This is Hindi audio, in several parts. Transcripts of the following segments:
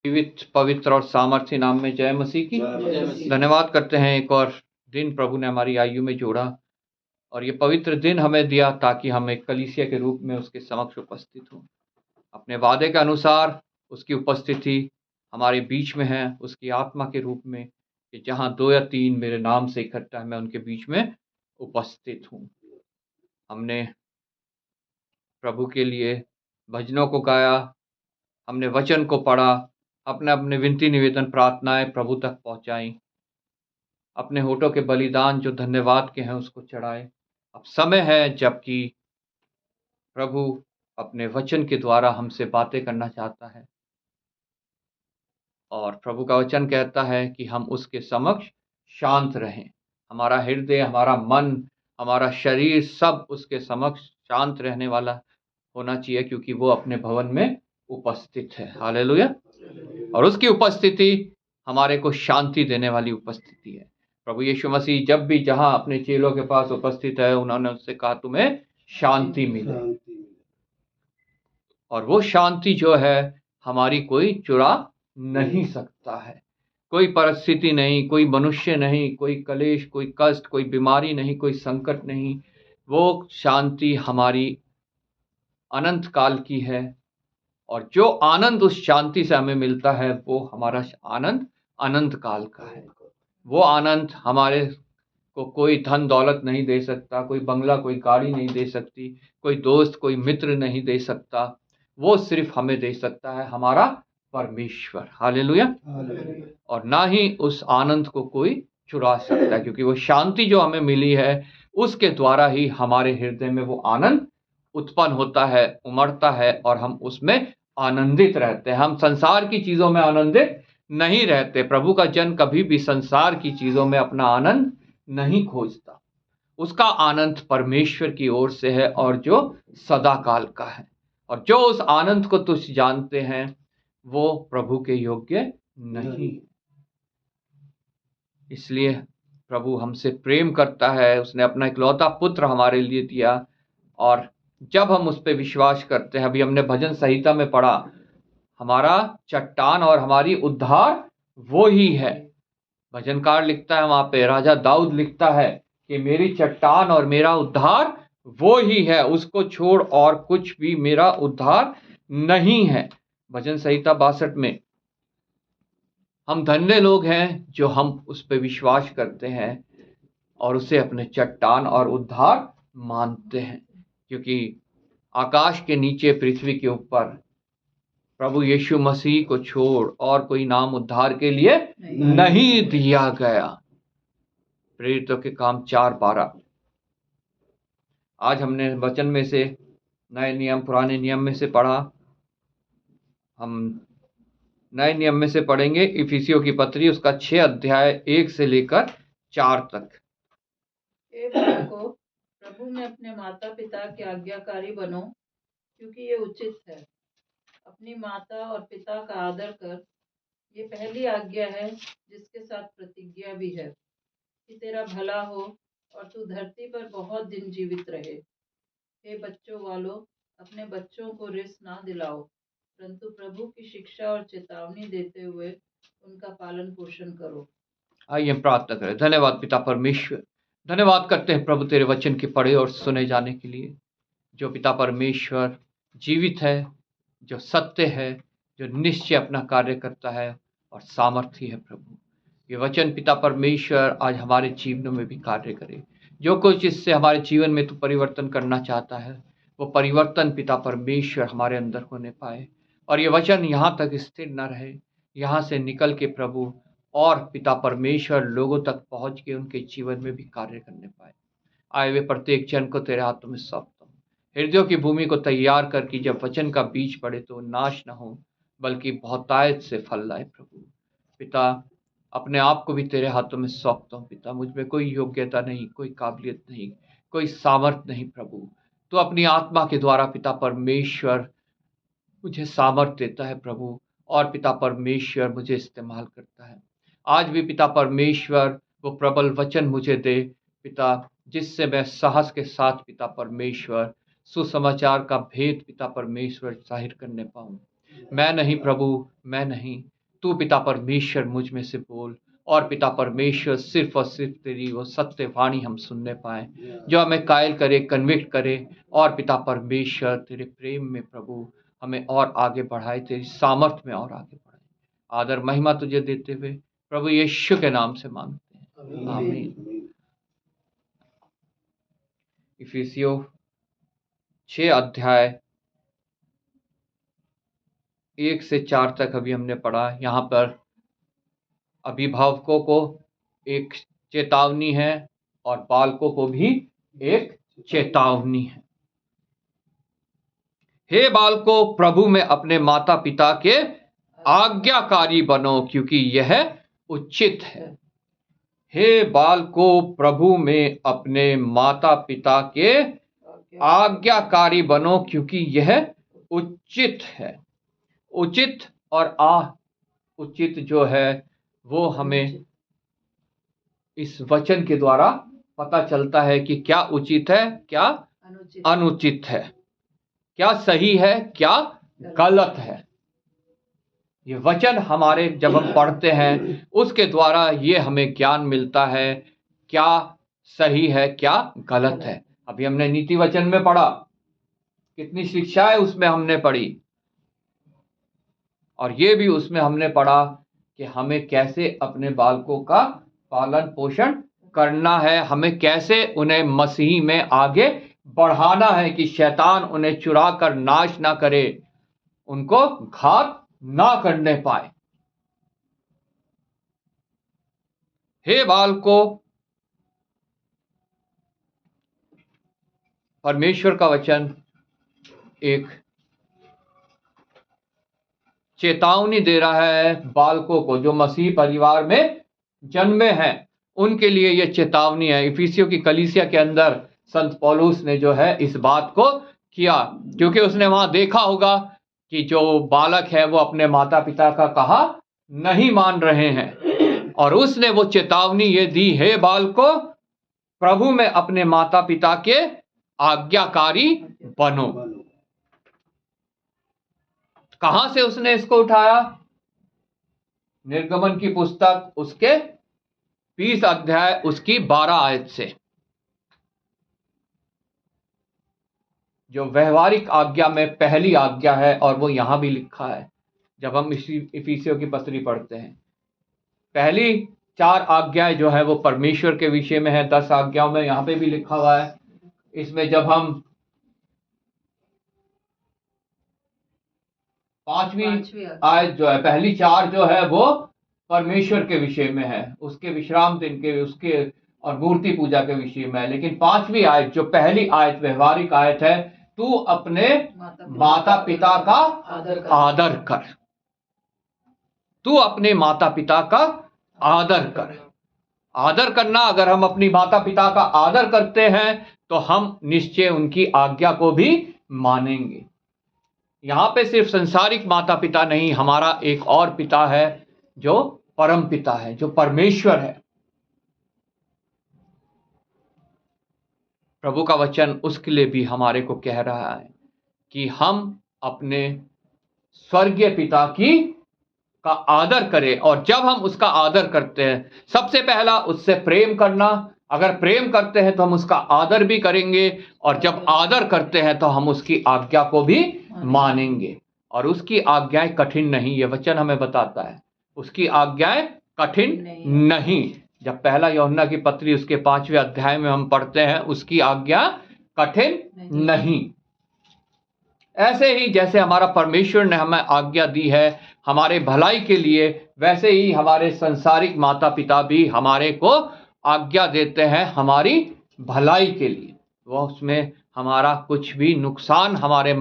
जीवित, पवित्र और सामर्थ्य नाम में जय मसीह की। धन्यवाद करते हैं, एक और दिन प्रभु ने हमारी आयु में जोड़ा और ये पवित्र दिन हमें दिया ताकि हम एक कलीसिया के रूप में उसके समक्ष उपस्थित हों। अपने वादे के अनुसार उसकी उपस्थिति हमारे बीच में है, उसकी आत्मा के रूप में, कि जहाँ 2 या 3 मेरे नाम से इकट्ठा है, मैं उनके बीच में उपस्थित हूँ। हमने प्रभु के लिए भजनों को गाया, हमने वचन को पढ़ा, अपने अपने विनती निवेदन प्रार्थनाएं प्रभु तक पहुंचाई, अपने होठों के बलिदान जो धन्यवाद के हैं उसको चढ़ाए। अब समय है जबकि प्रभु अपने वचन के द्वारा हमसे बातें करना चाहता है और प्रभु का वचन कहता है कि हम उसके समक्ष शांत रहें। हमारा हृदय, हमारा मन, हमारा शरीर सब उसके समक्ष शांत रहने वाला होना चाहिए, क्योंकि वो अपने भवन में उपस्थित है। हालेलुया। और उसकी उपस्थिति हमारे को शांति देने वाली उपस्थिति है। प्रभु यीशु मसीह जब भी जहां अपने चेलों के पास उपस्थित है, उन्होंने उससे कहा तुम्हें शांति मिले। और वो शांति जो है हमारी कोई चुरा नहीं सकता है। कोई परिस्थिति नहीं, कोई मनुष्य नहीं, कोई कलेश, कोई कष्ट, कोई बीमारी नहीं, कोई संकट नहीं। वो शांति हमारी अनंत काल की है और जो आनंद उस शांति से हमें मिलता है वो हमारा आनंद अनंत काल का है। वो आनंद हमारे को कोई धन दौलत नहीं दे सकता, कोई बंगला, कोई गाड़ी नहीं दे सकती, कोई दोस्त, कोई मित्र नहीं दे सकता। वो सिर्फ हमें दे सकता है हमारा परमेश्वर। हालेलुया। और ना ही उस आनंद को कोई चुरा सकता है, क्योंकि वो शांति जो हमें मिली है उसके द्वारा ही हमारे हृदय में वो आनंद उत्पन्न होता है, उमड़ता है और हम उसमें आनंदित रहते हैं। हम संसार की चीजों में आनंदित नहीं रहते। प्रभु का जन कभी भी संसार की चीजों में अपना आनंद नहीं खोजता। उसका आनंद परमेश्वर की ओर से है और जो सदा काल का है। और जो उस आनंद को तुच्छ जानते हैं वो प्रभु के योग्य नहीं। इसलिए प्रभु हमसे प्रेम करता है, उसने अपना इकलौता पुत्र हमारे लिए दिया। और जब हम उस पर विश्वास करते हैं, अभी हमने भजन संहिता में पढ़ा, हमारा चट्टान और हमारी उद्धार वो ही है। भजनकार लिखता है वहां पे, राजा दाऊद लिखता है कि मेरी चट्टान और मेरा उद्धार वो ही है, उसको छोड़ और कुछ भी मेरा उद्धार नहीं है। भजन संहिता 62 में। हम धन्य लोग हैं जो हम उस पर विश्वास करते हैं और उसे अपने चट्टान और उद्धार मानते हैं, क्योंकि आकाश के नीचे पृथ्वी के ऊपर प्रभु यीशु मसीह को छोड़ और कोई नाम उद्धार के लिए नहीं दिया गया। प्रेरितों के काम 4:12। आज हमने वचन में से नए नियम पुराने नियम में से पढ़ा। हम नए नियम में से पढ़ेंगे इफिसियों की पत्री, उसका 6 अध्याय 1 से लेकर 4 तक। प्रभु में अपने माता पिता के आज्ञाकारी बनो, क्योंकि ये उचित है। अपनी माता और पिता का आदर कर, ये पहली आज्ञा है जिसके साथ प्रतिज्ञा भी है, कि तेरा भला हो और तू धरती पर बहुत दिन जीवित रहे। हे बच्चों वालों, अपने बच्चों को रिस ना दिलाओ, परंतु प्रभु की शिक्षा और चेतावनी देते हुए उनका पालन पोषण करो। आइए प्रार्थना करें। धन्यवाद पिता परमेश्वर, धन्यवाद करते हैं प्रभु तेरे वचन के पढ़े और सुने जाने के लिए। जो पिता परमेश्वर जीवित है, जो सत्य है, जो निश्चय अपना कार्य करता है और सामर्थ्य है। प्रभु ये वचन पिता परमेश्वर आज हमारे जीवनों में भी कार्य करे। जो कुछ इससे हमारे जीवन में तू परिवर्तन करना चाहता है वो परिवर्तन पिता परमेश्वर हमारे अंदर होने पाए और ये वचन यहाँ तक स्थिर न रहे, यहाँ से निकल के प्रभु और पिता परमेश्वर लोगों तक पहुँच के उनके जीवन में भी कार्य करने पाए। आए हुए प्रत्येक जन को तेरे हाथों में सौंपता हूँ। हृदयों की भूमि को तैयार करके जब वचन का बीज पड़े तो नाश न हो बल्कि बहुतायत से फल लाए। प्रभु पिता अपने आप को भी तेरे हाथों में सौंपता हूँ। पिता मुझ में कोई योग्यता नहीं, कोई काबिलियत नहीं, कोई सामर्थ्य नहीं। प्रभु तो अपनी आत्मा के द्वारा पिता परमेश्वर मुझे सामर्थ्य देता है प्रभु, और पिता परमेश्वर मुझे इस्तेमाल करता है। आज भी पिता परमेश्वर वो प्रबल वचन मुझे दे पिता, जिससे मैं साहस के साथ पिता परमेश्वर सुसमाचार का भेद पिता परमेश्वर जाहिर करने पाऊँ। मैं नहीं प्रभु, मैं नहीं, तू पिता परमेश्वर मुझ में से बोल, और पिता परमेश्वर सिर्फ और सिर्फ तेरी वो सत्य वाणी हम सुनने पाए, जो हमें कायल करे, कन्विक्ट करे, और पिता परमेश्वर तेरे प्रेम में प्रभु हमें और आगे बढ़ाए, तेरी सामर्थ में और आगे बढ़ाए। आदर महिमा तुझे देते हुए प्रभु यीशु के नाम से मांगते हैं, आमीन। इफिसियों 6 अध्याय 1 से 4 तक अभी हमने पढ़ा। यहाँ पर अभिभावकों को एक चेतावनी है और बालकों को भी एक चेतावनी है। हे बालकों, प्रभु में अपने माता पिता के आज्ञाकारी बनो, क्योंकि यह उचित है। हे बालकों, प्रभु में अपने माता पिता के आज्ञाकारी बनो, क्योंकि यह उचित है। उचित और उचित जो है वो हमें इस वचन के द्वारा पता चलता है कि क्या उचित है, क्या अनुचित है, क्या सही है, क्या गलत है। ये वचन हमारे जब हम पढ़ते हैं उसके द्वारा ये हमें ज्ञान मिलता है, क्या सही है, क्या गलत है। अभी हमने नीति वचन में पढ़ा, कितनी शिक्षाएं उसमें हमने पढ़ी, और ये भी उसमें हमने पढ़ा कि हमें कैसे अपने बालकों का पालन पोषण करना है, हमें कैसे उन्हें मसीह में आगे बढ़ाना है कि शैतान उन्हें चुरा कर नाश ना करे, उनको घात ना करने पाए। हे बालकों, परमेश्वर का वचन एक चेतावनी दे रहा है बालकों को जो मसीह परिवार में जन्मे हैं, उनके लिए यह चेतावनी है। इफिसियों की कलीसिया के अंदर संत पौलुस ने जो है इस बात को किया, क्योंकि उसने वहां देखा होगा कि जो बालक है वो अपने माता पिता का कहा नहीं मान रहे हैं, और उसने वो चेतावनी ये दी, हे बालकों, प्रभु में अपने माता पिता के आज्ञाकारी बनो। कहां से उसने इसको उठाया? निर्गमन की पुस्तक उसके 20 अध्याय उसकी 12 आयत से, जो व्यवहारिक आज्ञा में पहली आज्ञा है, और वो यहां भी लिखा है जब हम इफिसियों की पत्री पढ़ते हैं। पहली 4 आज्ञाएं जो है वो परमेश्वर के विषय में है, 10 आज्ञाओं में यहां पे भी लिखा हुआ है। इसमें जब हम 5वीं आयत जो है, पहली 4 जो है वो परमेश्वर के विषय में है, उसके विश्राम दिन के, उसके और मूर्ति पूजा के विषय में है। लेकिन 5वीं आयत जो पहली आयत व्यवहारिक आयत है, तू अपने माता पिता का आदर कर। तू अपने माता पिता का आदर कर। आदर करना, अगर हम अपनी माता पिता का आदर करते हैं तो हम निश्चय उनकी आज्ञा को भी मानेंगे। यहां पे सिर्फ संसारिक माता पिता नहीं, हमारा एक और पिता है जो परम पिता है, जो परमेश्वर है। प्रभु का वचन उसके लिए भी हमारे को कह रहा है कि हम अपने स्वर्गीय पिता की का आदर करें, और जब हम उसका आदर करते हैं, सबसे पहला उससे प्रेम करना। अगर प्रेम करते हैं तो हम उसका आदर भी करेंगे, और जब आदर करते हैं तो हम उसकी आज्ञा को भी मानेंगे। और उसकी आज्ञाएं कठिन नहीं, ये वचन हमें बताता है, उसकी आज्ञाएं कठिन नहीं। जब पहला यूहन्ना की पत्री उसके 5वें अध्याय में हम पढ़ते हैं, उसकी आज्ञा कठिन नहीं। ऐसे ही जैसे हमारा परमेश्वर ने हमें आज्ञा दी है हमारे भलाई के लिए, वैसे ही हमारे संसारिक माता पिता भी हमारे को आज्ञा देते हैं हमारी भलाई के लिए। वो उसमें हमारा कुछ भी नुकसान हमारे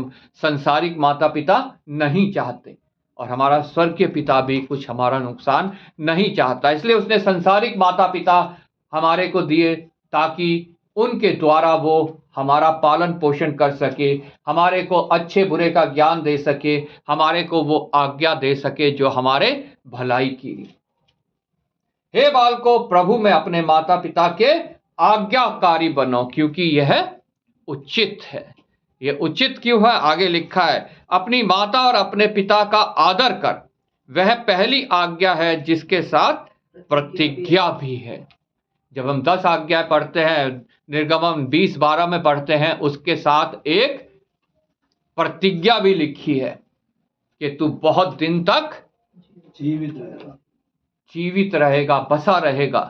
संसारिक माता पिता नहीं चाहते, और हमारा स्वर्गीय पिता भी कुछ हमारा नुकसान नहीं चाहता। इसलिए उसने संसारिक माता पिता हमारे को दिए ताकि उनके द्वारा वो हमारा पालन पोषण कर सके, हमारे को अच्छे बुरे का ज्ञान दे सके, हमारे को वो आज्ञा दे सके जो हमारे भलाई की। हे बालकों, प्रभु में अपने माता पिता के आज्ञाकारी बनो, क्योंकि यह उचित है। ये उचित क्यों है? आगे लिखा है, अपनी माता और अपने पिता का आदर कर, वह पहली आज्ञा है जिसके साथ प्रतिज्ञा भी है। जब हम 10 आज्ञा पढ़ते हैं, निर्गमन 20:12 में पढ़ते हैं, उसके साथ एक प्रतिज्ञा भी लिखी है कि तू बहुत दिन तक जीवित रहेगा, बसा रहेगा।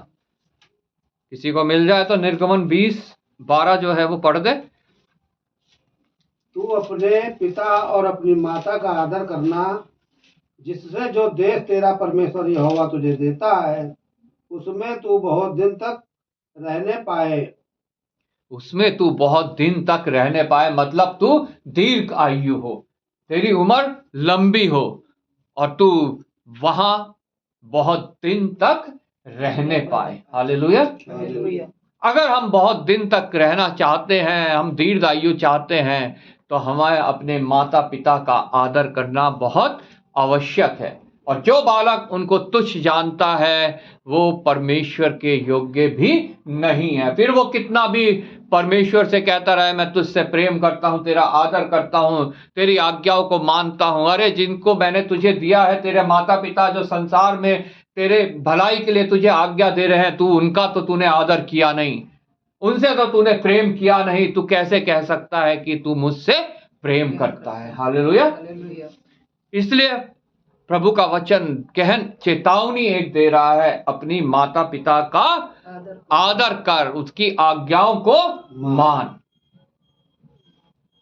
किसी को मिल जाए तो निर्गमन 20:12 जो है वो पढ़ दे। तू अपने पिता और अपनी माता का आदर करना, जिससे जो देश तेरा परमेश्वर यहोवा तुझे देता है, उसमें तू बहुत दिन तक रहने पाए। उसमें तू बहुत दिन तक रहने पाए, मतलब तू दीर्घ आयु हो, तेरी उम्र लंबी हो और तू वहां बहुत दिन तक रहने पाए। हालेलुया। हालेलुया। अगर हम बहुत दिन तक रहना चाहते हैं, हम दीर्घ आयु चाहते हैं, तो हमें अपने माता पिता का आदर करना बहुत आवश्यक है। और जो बालक उनको तुच्छ जानता है वो परमेश्वर के योग्य भी नहीं है। फिर वो कितना भी परमेश्वर से कहता रहे, मैं तुझसे प्रेम करता हूं, तेरा आदर करता हूं, तेरी आज्ञाओं को मानता हूं। अरे जिनको मैंने तुझे दिया है, तेरे माता पिता जो संसार में तेरे भलाई के लिए तुझे आज्ञा दे रहे हैं, तू उनका तो तूने आदर किया नहीं, उनसे तो तूने प्रेम किया नहीं, तू कैसे कह सकता है कि तू मुझसे प्रेम करता है? हालेलुया। हालेलुया। इसलिए प्रभु का वचन चेतावनी एक दे रहा है, अपनी माता पिता का आदर कर, उसकी आज्ञाओं को मान।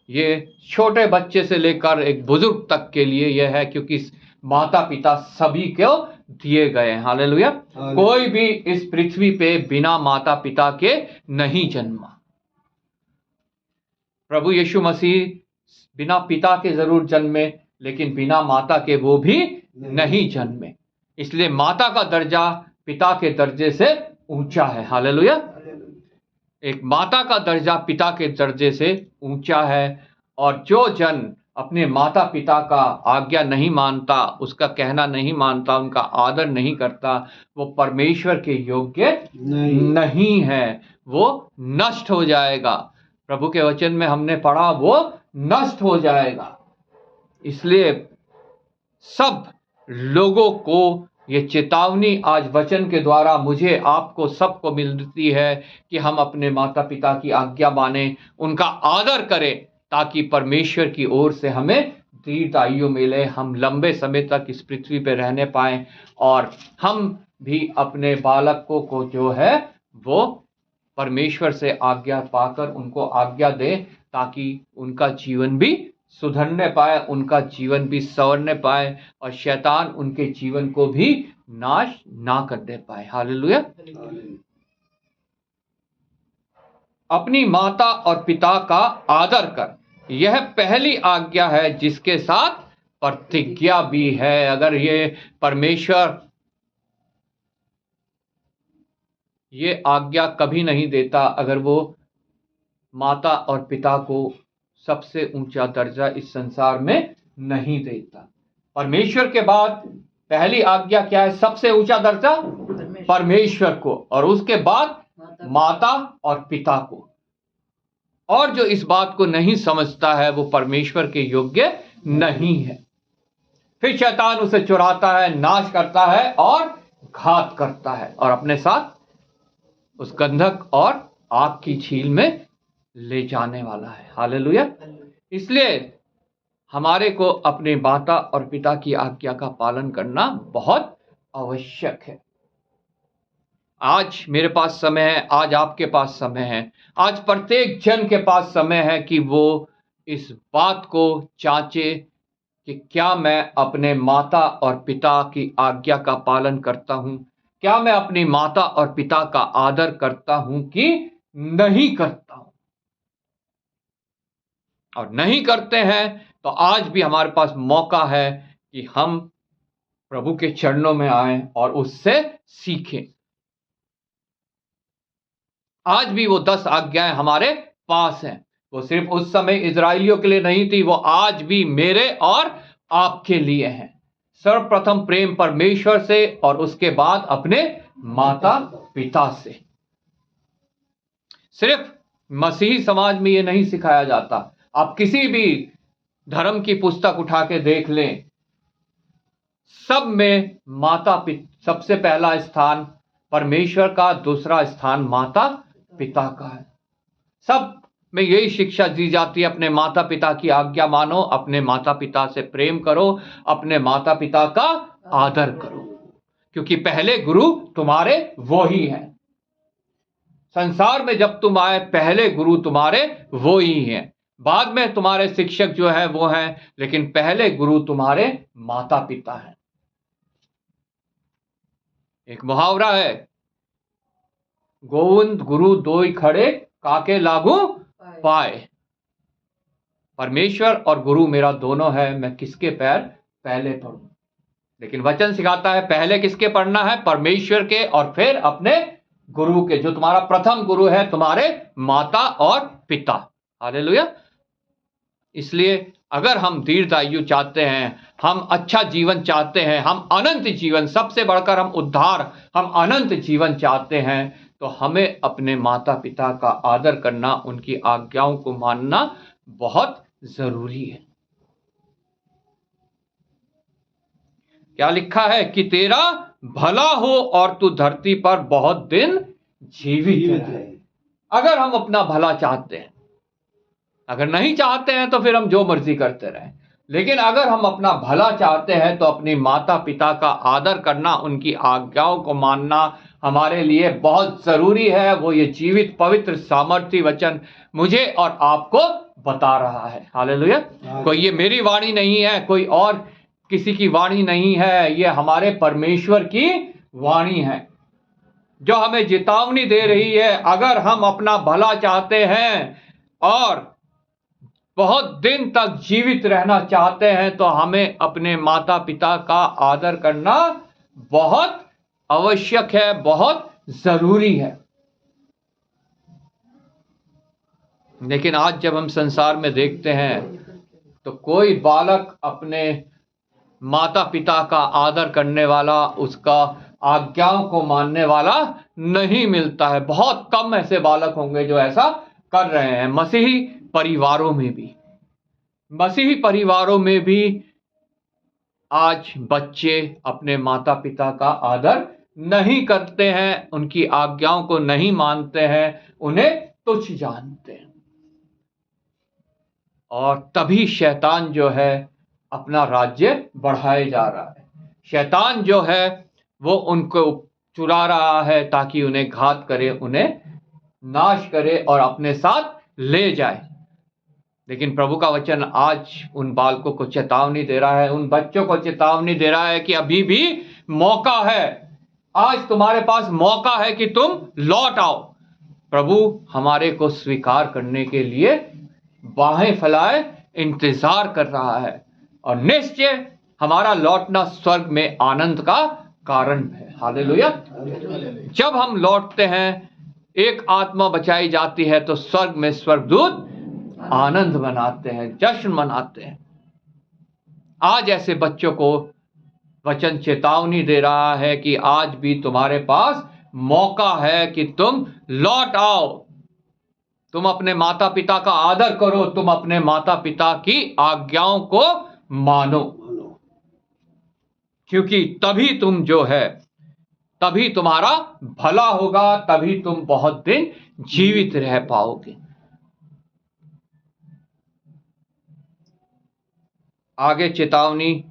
ये छोटे बच्चे से लेकर एक बुजुर्ग तक के लिए यह है, क्योंकि माता पिता सभी को दिए गए हैं। हालेलुया। कोई भी इस पृथ्वी पे बिना माता पिता के नहीं जन्मा। प्रभु यीशु मसीह बिना पिता के जरूर जन्मे, लेकिन बिना माता के वो भी नहीं जन्मे। इसलिए माता का दर्जा पिता के दर्जे से ऊंचा है। हालेलुया। एक माता का दर्जा पिता के दर्जे से ऊंचा है। और जो जन अपने माता पिता का आज्ञा नहीं मानता, उसका कहना नहीं मानता, उनका आदर नहीं करता, वो परमेश्वर के योग्य नहीं है, वो नष्ट हो जाएगा। प्रभु के वचन में हमने पढ़ा, वो नष्ट हो जाएगा। इसलिए सब लोगों को ये चेतावनी आज वचन के द्वारा मुझे, आपको, सबको मिलती है कि हम अपने माता पिता की आज्ञा माने, उनका आदर करें, ताकि परमेश्वर की ओर से हमें दीर्घ आयु मिले, हम लंबे समय तक इस पृथ्वी पर रहने पाएं, और हम भी अपने बालकों को जो है वो परमेश्वर से आज्ञा पाकर उनको आज्ञा दें, ताकि उनका जीवन भी सुधरने पाए, उनका जीवन भी संवरने पाए, और शैतान उनके जीवन को भी नाश ना कर दे पाए। हालेलुया। अपनी माता और पिता का आदर कर, यह पहली आज्ञा है जिसके साथ प्रतिज्ञा भी है। अगर ये परमेश्वर ये आज्ञा कभी नहीं देता अगर वो माता और पिता को सबसे ऊंचा दर्जा इस संसार में नहीं देता। परमेश्वर के बाद पहली आज्ञा क्या है? सबसे ऊंचा दर्जा परमेश्वर को, और उसके बाद माता और पिता को। और जो इस बात को नहीं समझता है वो परमेश्वर के योग्य नहीं है। फिर शैतान उसे चुराता है, नाश करता है और घात करता है, और अपने साथ उस गंधक और आग की झील में ले जाने वाला है। हालेलुया। इसलिए हमारे को अपने माता और पिता की आज्ञा का पालन करना बहुत आवश्यक है। आज मेरे पास समय है, आज आपके पास समय है, आज प्रत्येक जन के पास समय है कि वो इस बात को जांचे कि क्या मैं अपने माता और पिता की आज्ञा का पालन करता हूं, क्या मैं अपनी माता और पिता का आदर करता हूं कि नहीं करता हूं। और नहीं करते हैं तो आज भी हमारे पास मौका है कि हम प्रभु के चरणों में आएं और उससे सीखें। आज भी वो 10 आज्ञाएं हमारे पास हैं। वो सिर्फ उस समय इजराइलियों के लिए नहीं थी, वो आज भी मेरे और आपके लिए हैं। सर्वप्रथम प्रेम परमेश्वर से, और उसके बाद अपने माता पिता से। सिर्फ मसीही समाज में ये नहीं सिखाया जाता, आप किसी भी धर्म की पुस्तक उठा के देख लें, सब में माता पिता सबसे पहला स्थान परमेश्वर का, दूसरा स्थान माता पिता का है। सब में यही शिक्षा दी जाती है, अपने माता पिता की आज्ञा मानो, अपने माता पिता से प्रेम करो, अपने माता पिता का आदर करो, क्योंकि पहले गुरु तुम्हारे वो ही हैं। संसार में जब तुम आए, पहले गुरु तुम्हारे वो ही हैं। बाद में तुम्हारे शिक्षक जो है वो हैं, लेकिन पहले गुरु तुम्हारे माता पिता हैं। एक मुहावरा है, गोविंद गुरु दोई खड़े, काके लागू पाए। परमेश्वर और गुरु मेरा दोनों है, मैं किसके पैर पहले पढ़ूं? लेकिन वचन सिखाता है पहले किसके पढ़ना है? परमेश्वर के, और फिर अपने गुरु के। जो तुम्हारा प्रथम गुरु है, तुम्हारे माता और पिता। हालेलुया। इसलिए अगर हम दीर्घायु चाहते हैं, हम अच्छा जीवन चाहते हैं, हम अनंत जीवन, सबसे बढ़कर हम उद्धार, हम अनंत जीवन चाहते हैं, तो हमें अपने माता पिता का आदर करना, उनकी आज्ञाओं को मानना बहुत जरूरी है। क्या लिखा है कि तेरा भला हो और तू धरती पर बहुत दिन जीवित रहे। अगर हम अपना भला चाहते हैं, अगर नहीं चाहते हैं तो फिर हम जो मर्जी करते रहें, लेकिन अगर हम अपना भला चाहते हैं तो अपनी माता पिता का आदर करना, उनकी आज्ञाओं को मानना हमारे लिए बहुत जरूरी है। वो ये जीवित पवित्र सामर्थी वचन मुझे और आपको बता रहा है। हालेलुया। कोई ये मेरी वाणी नहीं है, कोई और किसी की वाणी नहीं है, ये हमारे परमेश्वर की वाणी है, जो हमें चेतावनी दे रही है। अगर हम अपना भला चाहते हैं और बहुत दिन तक जीवित रहना चाहते हैं, तो हमें अपने माता पिता का आदर करना बहुत आवश्यक है, बहुत जरूरी है। लेकिन आज जब हम संसार में देखते हैं, तो कोई बालक अपने माता पिता का आदर करने वाला, उसका आज्ञाओं को मानने वाला नहीं मिलता है। बहुत कम ऐसे बालक होंगे जो ऐसा कर रहे हैं। मसीही परिवारों में भी आज बच्चे अपने माता पिता का आदर नहीं करते हैं, उनकी आज्ञाओं को नहीं मानते हैं, उन्हें तुच्छ जानते हैं। और तभी शैतान जो है अपना राज्य बढ़ाए जा रहा है। शैतान जो है वो उनको चुरा रहा है ताकि उन्हें घात करे, उन्हें नाश करे और अपने साथ ले जाए। लेकिन प्रभु का वचन आज उन बालकों को चेतावनी दे रहा है, उन बच्चों को चेतावनी दे रहा है कि अभी भी मौका है। आज तुम्हारे पास मौका है कि तुम लौट आओ। प्रभु हमारे को स्वीकार करने के लिए बाहें फैलाए इंतजार कर रहा है, और निश्चय हमारा लौटना स्वर्ग में आनंद का कारण है। हालेलुया। जब हम लौटते हैं, एक आत्मा बचाई जाती है, तो स्वर्ग में स्वर्गदूत आनंद मनाते हैं, जश्न मनाते हैं। आज ऐसे बच्चों को वचन चेतावनी दे रहा है कि आज भी तुम्हारे पास मौका है कि तुम लौट आओ, तुम अपने माता पिता का आदर करो, तुम अपने माता पिता की आज्ञाओं को मानो, क्योंकि तभी तुम जो है, तभी तुम्हारा भला होगा, तभी तुम बहुत दिन जीवित रह पाओगे। आगे चेतावनी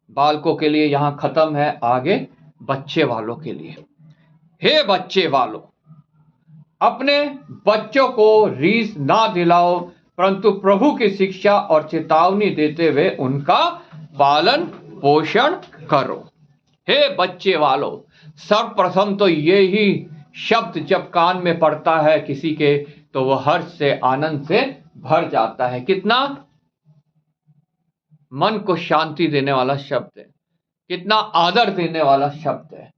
बालकों के लिए यहां खत्म है, आगे बच्चे वालों के लिए। हे बच्चे वालों, अपने बच्चों को रीस ना दिलाओ, परंतु प्रभु की शिक्षा और चेतावनी देते हुए उनका पालन पोषण करो। हे बच्चे वालों, सर्वप्रथम तो ये ही शब्द जब कान में पड़ता है किसी के, तो वह हर्ष से, आनंद से भर जाता है। कितना मन को शांति देने वाला शब्द है, कितना आदर देने वाला शब्द है।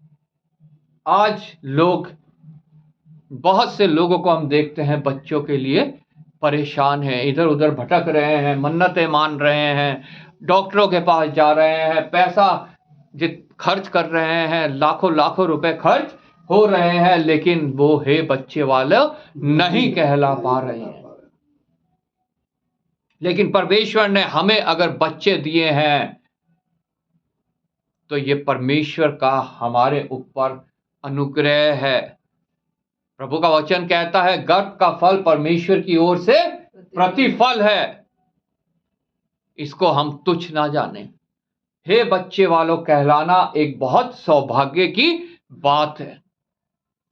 आज लोग, बहुत से लोगों को हम देखते हैं बच्चों के लिए परेशान हैं, इधर उधर भटक रहे हैं, मन्नतें मान रहे हैं, डॉक्टरों के पास जा रहे हैं, पैसा खर्च कर रहे हैं, लाखों लाखों रुपए खर्च हो रहे हैं, लेकिन वो हे बच्चे वाले नहीं कहला पा रहे हैं। लेकिन परमेश्वर ने हमें अगर बच्चे दिए हैं तो ये परमेश्वर का हमारे ऊपर अनुग्रह है। प्रभु का वचन कहता है गर्भ का फल परमेश्वर की ओर से प्रतिफल है, इसको हम तुच्छ ना जाने। हे बच्चे वालों कहलाना एक बहुत सौभाग्य की बात है,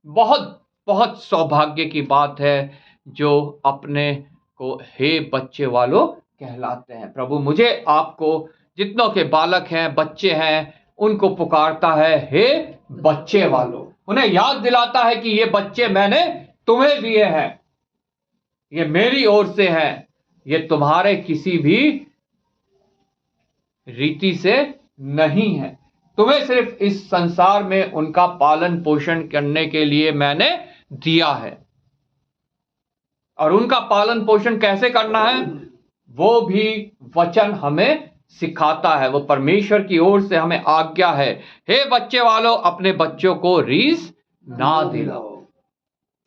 बहुत बहुत सौभाग्य की बात है जो अपने को हे बच्चे वालों कहलाते हैं। प्रभु मुझे आपको जितनों के बालक हैं, बच्चे हैं, उनको पुकारता है हे बच्चे वालों। उन्हें याद दिलाता है कि ये बच्चे मैंने तुम्हें दिए हैं, ये मेरी ओर से हैं, ये तुम्हारे किसी भी रीति से नहीं है। तुम्हें सिर्फ इस संसार में उनका पालन पोषण करने के लिए मैंने दिया है। और उनका पालन पोषण कैसे करना है वो भी वचन हमें सिखाता है, वो परमेश्वर की ओर से हमें आज्ञा है। हे बच्चे वालों अपने बच्चों को रीस ना दिलाओ।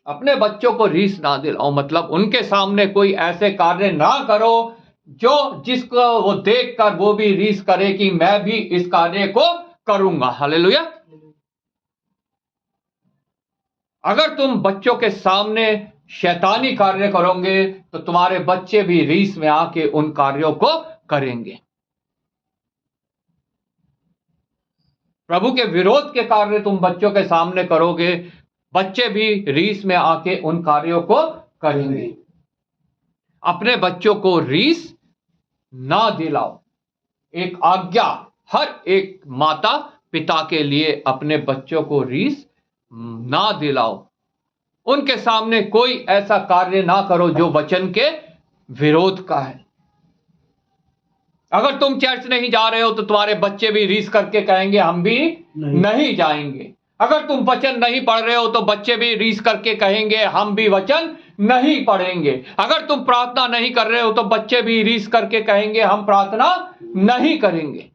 अपने बच्चों को रीस ना दिलाओ मतलब उनके सामने कोई ऐसे कार्य ना करो जो जिसको वो देखकर वो भी रीस करे कि मैं भी इस कार्य को करूंगा। हालेलुया। अगर तुम बच्चों के सामने शैतानी कार्य करोगे तो तुम्हारे बच्चे भी रीस में आके उन कार्यों को करेंगे। प्रभु के विरोध के कार्य तुम बच्चों के सामने करोगे, बच्चे भी रीस में आके उन कार्यों को करेंगे। अपने बच्चों को रीस ना दिलाओ, एक आज्ञा हर एक माता पिता के लिए। अपने बच्चों को रीस ना दिलाओ, उनके सामने कोई ऐसा कार्य ना करो जो वचन के विरोध का है। अगर तुम चर्च नहीं जा रहे हो तो तुम्हारे बच्चे भी रीस करके कहेंगे हम भी नहीं जाएंगे। अगर तुम वचन नहीं पढ़ रहे हो तो बच्चे भी रीस करके कहेंगे हम भी वचन नहीं पढ़ेंगे। अगर तुम प्रार्थना नहीं कर रहे हो तो बच्चे भी रीस करके कहेंगे हम प्रार्थना नहीं करेंगे।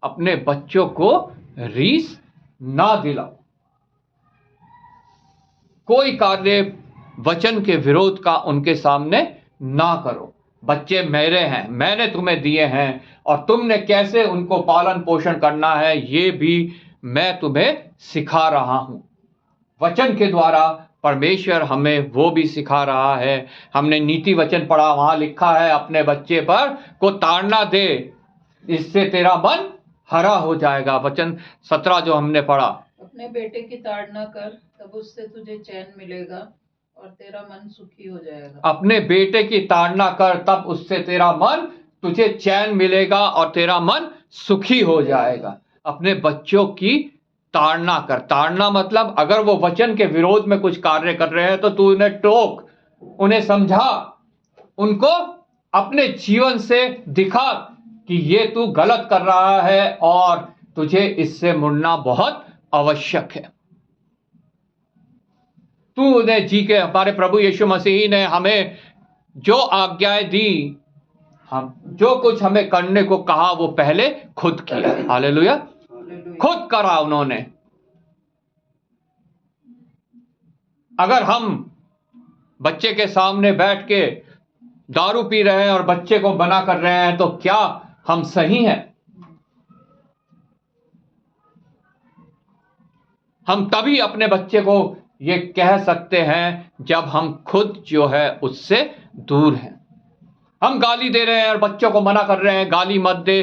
अपने बच्चों को रीस ना दिलाओ, कोई कार्य वचन के विरोध का उनके सामने ना करो। बच्चे मेरे हैं, मैंने तुम्हें दिए हैं और तुमने कैसे उनको पालन पोषण करना है ये भी मैं तुम्हें सिखा रहा हूं। वचन के द्वारा परमेश्वर हमें वो भी सिखा रहा है। हमने नीति वचन पढ़ा, वहां लिखा है अपने बच्चे पर को ताड़ना दे, इससे तेरा मन हरा हो जाएगा। वचन 17 जो हमने पढ़ा, अपने बेटे की ताड़ना कर तब उससे तुझे चैन मिलेगा और तेरा मन सुखी हो जाएगा। अपने बेटे की ताड़ना कर तब उससे तेरा मन तुझे चैन मिलेगा और तेरा मन सुखी हो जाएगा। अपने बच्चों की ताड़ना कर। ताड़ना मतलब अगर वो वचन के विरोध में कुछ कार्य कर रहे हैं तो तू उन्हें टोक, उन्हें समझा, उनको अपने जीवन से दिखा कि ये तू गलत कर रहा है और तुझे इससे मुड़ना बहुत आवश्यक है। तू उन्हें जी के हमारे प्रभु यीशु मसीह ने हमें जो आज्ञाएं दी, हम जो कुछ हमें करने को कहा वो पहले खुद किया। हालेलुया। खुद करा उन्होंने। अगर हम बच्चे के सामने बैठ के दारू पी रहे हैं और बच्चे को मना कर रहे हैं तो क्या हम सही हैं? हम तभी अपने बच्चे को ये कह सकते हैं जब हम खुद जो है उससे दूर हैं। हम गाली दे रहे हैं और बच्चों को मना कर रहे हैं गाली मत दे,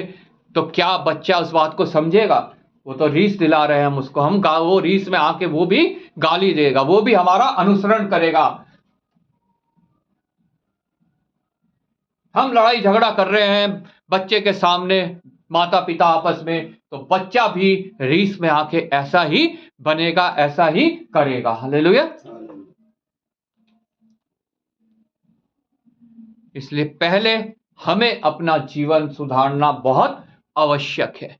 तो क्या बच्चा उस बात को समझेगा? वो तो रीस दिला रहे हैं हम उसको, हम वो रीस में आके वो भी गाली देगा, वो भी हमारा अनुसरण करेगा। हम लड़ाई झगड़ा कर रहे हैं बच्चे के सामने, माता पिता आपस में, तो बच्चा भी रीस में आके ऐसा ही बनेगा, ऐसा ही करेगा। हालेलुया। इसलिए पहले हमें अपना जीवन सुधारना बहुत आवश्यक है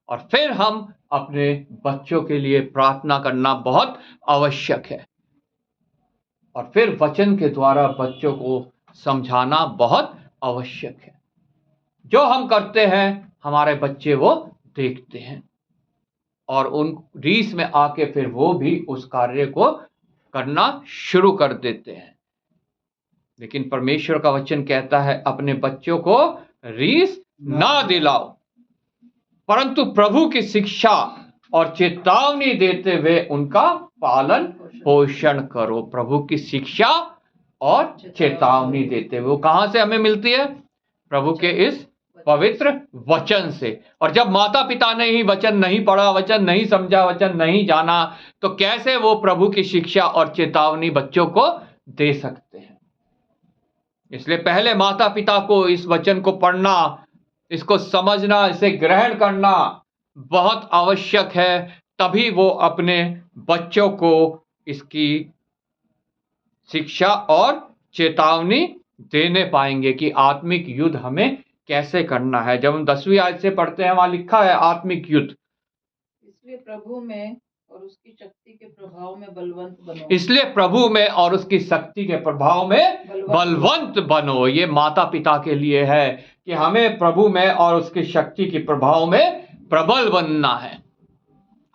और फिर हम अपने बच्चों के लिए प्रार्थना करना बहुत आवश्यक है और फिर वचन के द्वारा बच्चों को समझाना बहुत आवश्यक है। जो हम करते हैं हमारे बच्चे वो देखते हैं और उन रीस में आके फिर वो भी उस कार्य को करना शुरू कर देते हैं। लेकिन परमेश्वर का वचन कहता है अपने बच्चों को रीस ना दिलाओ, परंतु प्रभु की शिक्षा और चेतावनी देते हुए उनका पालन पोषण करो। प्रभु की शिक्षा और चेतावनी देते हुए, वो कहां से हमें मिलती है? प्रभु के इस पवित्र वचन से। और जब माता पिता ने ही वचन नहीं पढ़ा, वचन नहीं समझा, वचन नहीं जाना, तो कैसे वो प्रभु की शिक्षा और चेतावनी बच्चों को दे सकते हैं? इसलिए पहले माता पिता को इस वचन को पढ़ना, इसको समझना, इसे ग्रहण करना बहुत आवश्यक है। तभी वो अपने बच्चों को इसकी शिक्षा और चेतावनी देने पाएंगे कि आत्मिक युद्ध हमें कैसे करना है। जब हम 10वीं आयत से पढ़ते हैं, वहां लिखा है आत्मिक युद्ध। इसलिए प्रभु में और उसकी शक्ति के प्रभाव में बलवंत बनो। इसलिए प्रभु में और उसकी शक्ति के प्रभाव में बलवंत बनो। ये माता पिता के लिए है कि हमें प्रभु में और उसकी शक्ति के प्रभाव में प्रबल बनना है।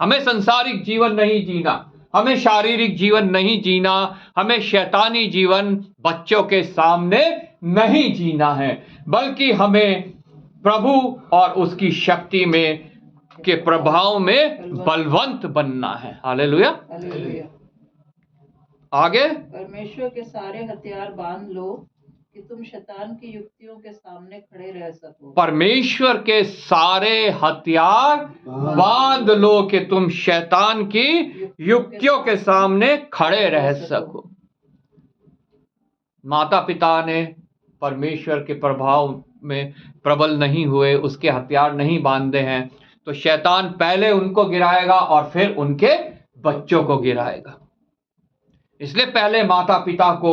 हमें संसारिक जीवन नहीं जीना, हमें शारीरिक जीवन नहीं जीना, हमें शैतानी जीवन बच्चों के सामने नहीं जीना है, बल्कि हमें प्रभु और उसकी शक्ति में के प्रभाव में बलवंत बनना है। Hallelujah, hallelujah. आगे, परमेश्वर के सारे हथियार बांध लो कि तुम शैतान की युक्तियों के सामने खड़े रह सको। परमेश्वर के सारे हथियार बांध लो कि तुम शैतान की युक्तियों के सामने खड़े रह सको। माता पिता ने परमेश्वर के प्रभाव में प्रबल नहीं हुए, उसके हथियार नहीं बांधे हैं, तो शैतान पहले उनको गिराएगा और फिर उनके बच्चों को गिराएगा। इसलिए पहले माता पिता को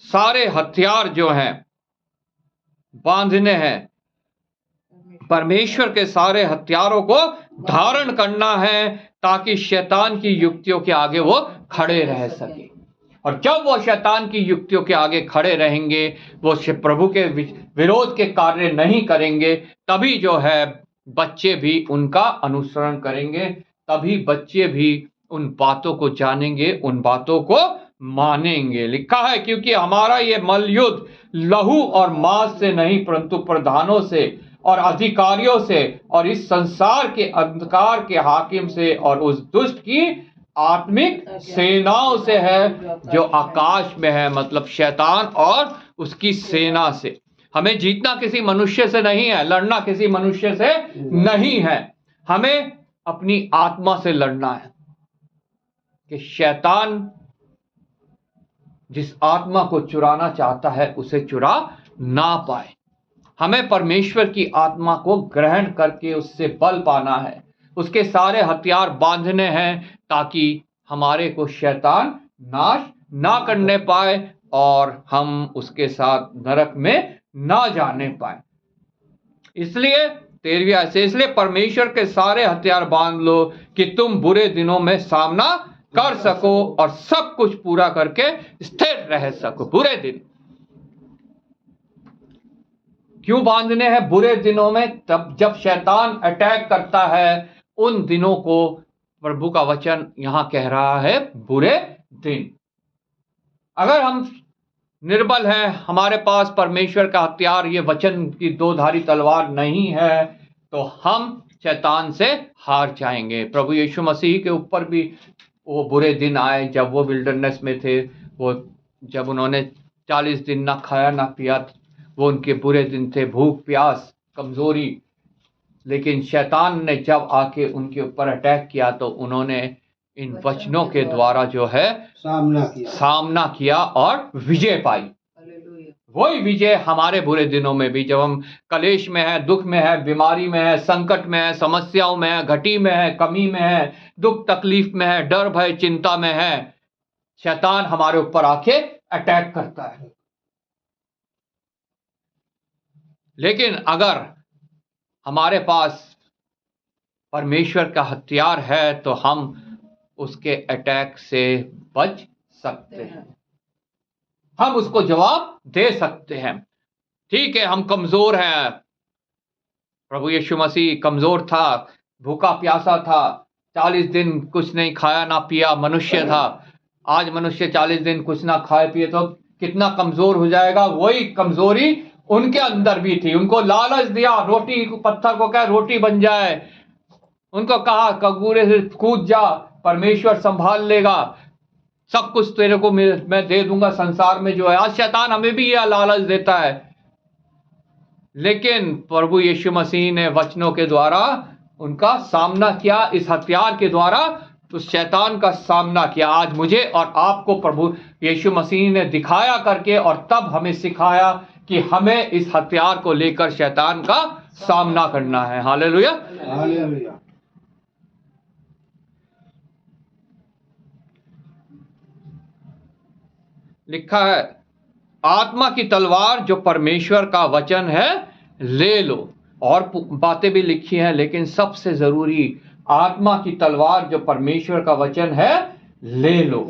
सारे हथियार जो हैं बांधने हैं, परमेश्वर के सारे हथियारों को धारण करना है, ताकि शैतान की युक्तियों के आगे वो खड़े रह सके। और जब वो शैतान की युक्तियों के आगे खड़े रहेंगे, वो प्रभु के विरोध के कार्य नहीं करेंगे, तभी जो है बच्चे भी उनका अनुसरण करेंगे, तभी बच्चे भी उन बातों को जानेंगे, उन बातों को मानेंगे। लिखा है, क्योंकि हमारा ये मल युद्ध लहू और मांस से नहीं, परंतु प्रधानों से और अधिकारियों से और इस संसार के अंधकार के हाकिम से और उस दुष्ट की आत्मिक सेनाओं से है जो आकाश में है, मतलब शैतान और उसकी सेना से। हमें जीतना किसी मनुष्य से नहीं है, लड़ना किसी मनुष्य से नहीं है, हमें अपनी आत्मा से लड़ना है कि शैतान जिस आत्मा को चुराना चाहता है उसे चुरा ना पाए। हमें परमेश्वर की आत्मा को ग्रहण करके उससे बल पाना है, उसके सारे हथियार बांधने हैं, ताकि हमारे को शैतान नाश ना करने पाए और हम उसके साथ नरक में ना जाने पाए। इसलिए 13वीं आयत से, इसलिए परमेश्वर के सारे हथियार बांध लो कि तुम बुरे दिनों में सामना कर सको और सब कुछ पूरा करके स्थिर रह सको। बुरे दिन क्यों बांधने हैं? बुरे दिनों में, तब जब शैतान अटैक करता है, उन दिनों को प्रभु का वचन यहां कह रहा है बुरे दिन। अगर हम निर्बल हैं, हमारे पास परमेश्वर का हथियार ये वचन की दोधारी तलवार नहीं है, तो हम शैतान से हार जाएंगे। प्रभु यीशु मसीह के ऊपर भी वो बुरे दिन आए जब वो विल्डरनेस में थे, वो जब उन्होंने 40 दिन ना खाया ना पिया, वो उनके बुरे दिन थे, भूख प्यास कमजोरी। लेकिन शैतान ने जब आके उनके ऊपर अटैक किया तो उन्होंने इन वचनों के द्वारा जो है सामना किया और विजय पाई। वही विजय हमारे बुरे दिनों में भी, जब हम कलेश में है, दुख में है, बीमारी में है, संकट में है, समस्याओं में है, घटी में है, कमी में है, दुख तकलीफ में है, डर भय चिंता में है, शैतान हमारे ऊपर आके अटैक करता है। लेकिन अगर हमारे पास परमेश्वर का हथियार है तो हम उसके अटैक से बच सकते हैं, हम उसको जवाब दे सकते हैं। ठीक है, हम कमजोर हैं, प्रभु यीशु मसीह कमजोर था, भूखा प्यासा था, 40 दिन कुछ नहीं खाया ना पिया, मनुष्य था, आज मनुष्य 40 दिन कुछ ना खाए पिए तो कितना कमजोर हो जाएगा। वही कमजोरी उनके अंदर भी थी। उनको लालच दिया, रोटी पत्थर को कहा रोटी बन जाए। उनको कहा कगूरे से कूद जा, परमेश्वर संभाल लेगा, सब कुछ तेरे को मैं दे दूंगा संसार में जो है। आज शैतान हमें भी यह लालच देता है, लेकिन प्रभु यीशु मसीह ने वचनों के द्वारा उनका सामना किया, इस हथियार के द्वारा उस शैतान का सामना किया। आज मुझे और आपको प्रभु यीशु मसीह ने दिखाया करके और तब हमें सिखाया कि हमें इस हथियार को लेकर शैतान का सामना करना है। Hallelujah, hallelujah. लिखा है आत्मा की तलवार जो परमेश्वर का वचन है ले लो। और बातें भी लिखी हैं, लेकिन सबसे जरूरी आत्मा की तलवार जो परमेश्वर का वचन है ले लो।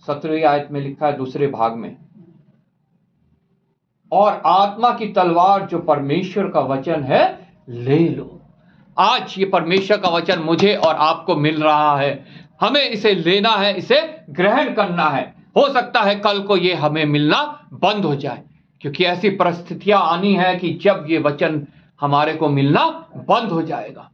17वीं आयत में लिखा है दूसरे भाग में, और आत्मा की तलवार जो परमेश्वर का वचन है ले लो। आज ये परमेश्वर का वचन मुझे और आपको मिल रहा है, हमें इसे लेना है, इसे ग्रहण करना है। हो सकता है कल को ये हमें मिलना बंद हो जाए, क्योंकि ऐसी परिस्थितियां आनी है कि जब ये वचन हमारे को मिलना बंद हो जाएगा।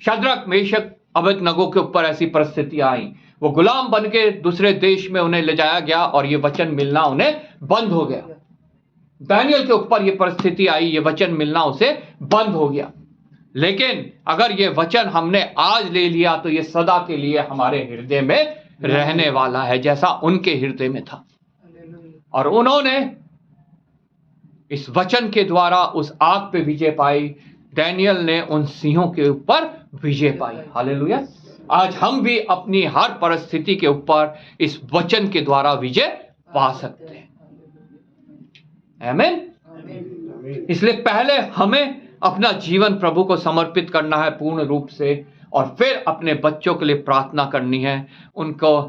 शद्रक मेशक अबेदनगो के ऊपर ऐसी परिस्थितियां आई, वो गुलाम बन के दूसरे देश में उन्हें ले जाया गया और ये वचन मिलना उन्हें बंद हो गया। दानियल के ऊपर ये परिस्थिति आई, ये वचन मिलना उसे बंद हो गया। लेकिन अगर ये वचन हमने आज ले लिया तो ये सदा के लिए हमारे हृदय में रहने वाला है, जैसा उनके हृदय में था। और उन्होंने इस वचन के द्वारा उस आग पे विजय पाई। दानियल ने उन सिंहों के ऊपर विजय पाई। हालेलुया। आज हम भी अपनी हर परिस्थिति के ऊपर इस वचन के द्वारा विजय पा सकते हैं। आमीन। इसलिए पहले हमें अपना जीवन प्रभु को समर्पित करना है पूर्ण रूप से, और फिर अपने बच्चों के लिए प्रार्थना करनी है, उनको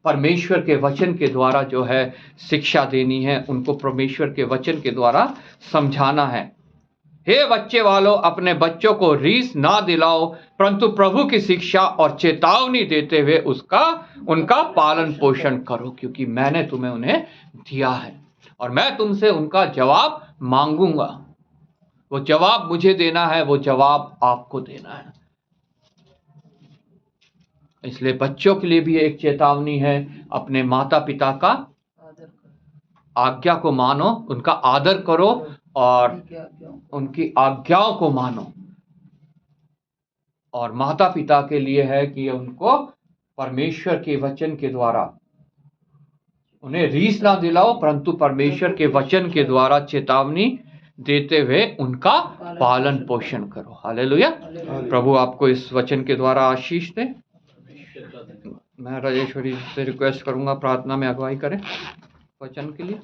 परमेश्वर के वचन के द्वारा जो है शिक्षा देनी है, उनको परमेश्वर के वचन के द्वारा समझाना है। हे बच्चे वालों, अपने बच्चों को रीस ना दिलाओ, परंतु प्रभु की शिक्षा और चेतावनी देते हुए उनका पालन पोषण करो, क्योंकि मैंने तुम्हें उन्हें दिया है और मैं तुमसे उनका जवाब मांगूंगा। वो जवाब मुझे देना है, वो जवाब आपको देना है। इसलिए बच्चों के लिए भी एक चेतावनी है, अपने माता पिता का आज्ञा को मानो, उनका आदर करो और उनकी आज्ञाओं को मानो। और माता पिता के लिए है कि उनको परमेश्वर के वचन के द्वारा उन्हें रीस ना दिलाओ, परंतु परमेश्वर के वचन के द्वारा चेतावनी देते हुए उनका पालन पोषण करो। हालेलुया। प्रभु आपको इस वचन के द्वारा आशीष दे। मैं राजेश्वरी से रिक्वेस्ट करूंगा प्रार्थना में अगुवाई करें वचन के लिए।